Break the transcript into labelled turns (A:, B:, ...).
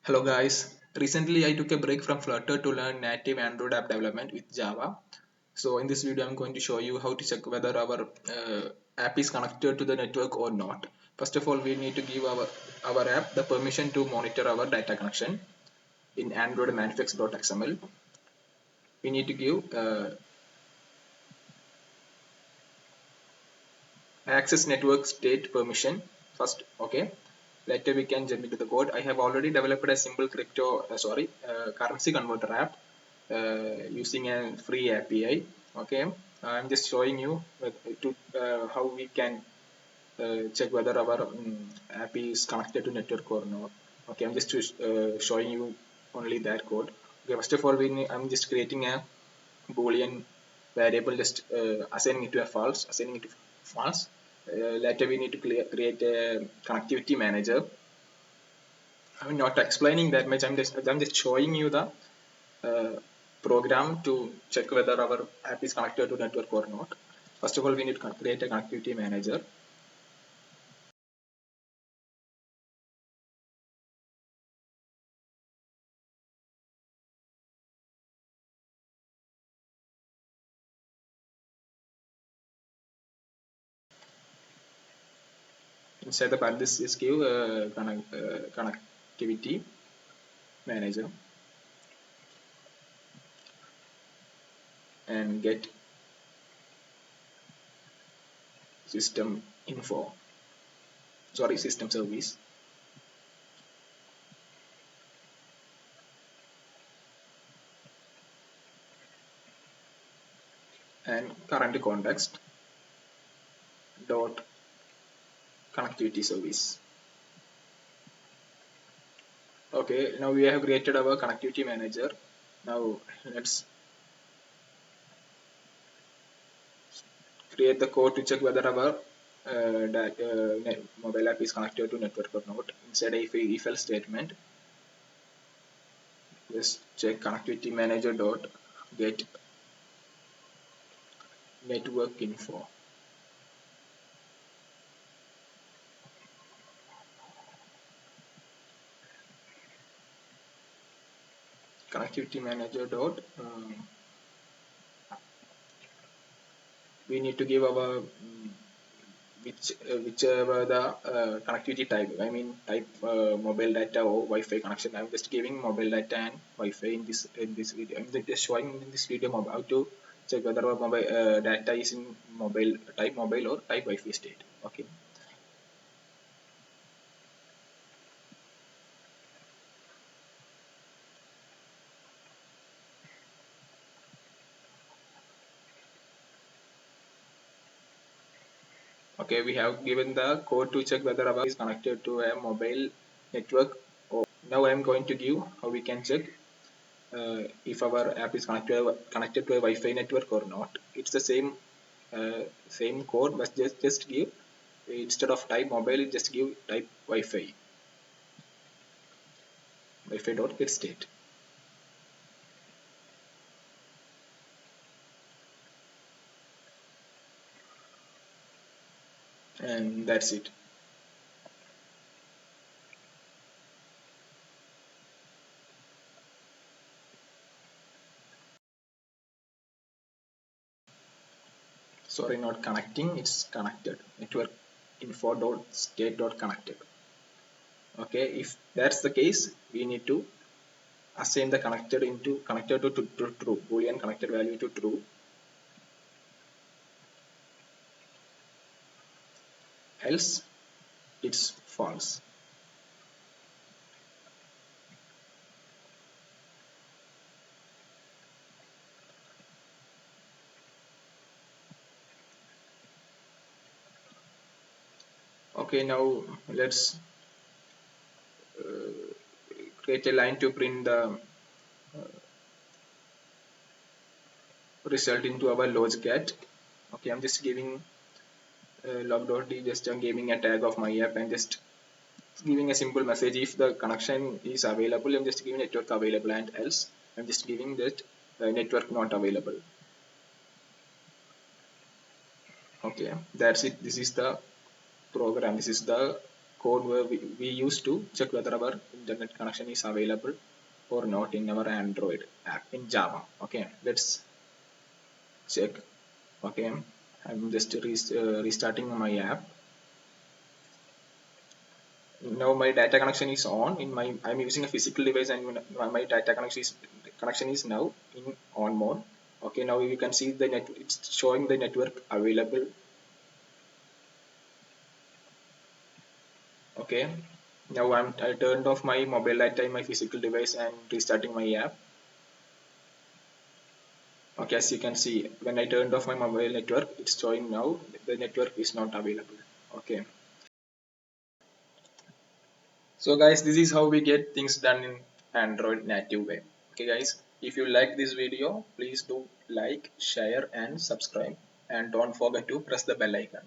A: Hello guys. Recently I took a break from Flutter to learn native Android app development with Java. So in this video I'm going to show you how to check whether our app is connected to the network or not. First of all, we need to give our app the permission to monitor our data connection in Android manifest.xml. We need to give access network state permission first. Okay. Later we can jump into the code. I have already developed a simple currency converter app using a free API. Okay, I'm just showing you how we can check whether our app is connected to network or not. Okay, I'm just showing you only that code. Okay, first of all, I'm just creating a boolean variable, just assigning it to a false, assigning it to false. Later we need to create a connectivity manager. I'm not explaining that much. I'm just showing you the uh, program to check whether our app is connected to network or not. First of all, we need to create a connectivity manager. Inside the parenthesis, just give connectivity manager and get system info. Sorry, system service and current context dot connectivity service. Okay, now we have created our connectivity manager. Now let's create the code to check whether our mobile app is connected to network or not. Inside if else statement, just check connectivity manager dot get network info. Connectivity manager dot we need to give our whichever the connectivity type. I mean type mobile data or Wi-Fi connection. I'm just giving mobile data and Wi-Fi in this video. I'm just showing in this video how to check whether our mobile data is in mobile or type Wi-Fi state. Okay. Okay, we have given the code to check whether our is connected to a mobile network. Now I am going to give how we can check if our app is connected to a Wi-Fi network or not. It's the same code, but just give, instead of type mobile, just give type Wi-Fi dot get state, and that's it. Sorry, not connecting, it's connected. Network info dot state dot connected. Okay, if that's the case, we need to assign the connected to true, boolean connected value to true, else it's false. Okay, now let's create a line to print the result into our logcat. Okay, I'm just giving log.d, just I'm giving a tag of my app and just giving a simple message. If the connection is available, I'm just giving network available, and else I'm just giving that network not available. Okay, that's it. This is the program, this is the code where we used to check whether our internet connection is available or not in our Android app in Java. Okay, let's check. Okay, I'm just restarting my app. Now my data connection is on in my, I'm using a physical device, and my data connection is now in on mode. Okay, now you can see the net, it's showing the network available. Okay, now I turned off my mobile data in my physical device and restarting my app. Okay, as you can see, when I turned off my mobile network, it's showing now the network is not available. Okay, so guys, this is how we get things done in Android native way. Okay guys, if you like this video, please do like, share and subscribe, and don't forget to press the bell icon.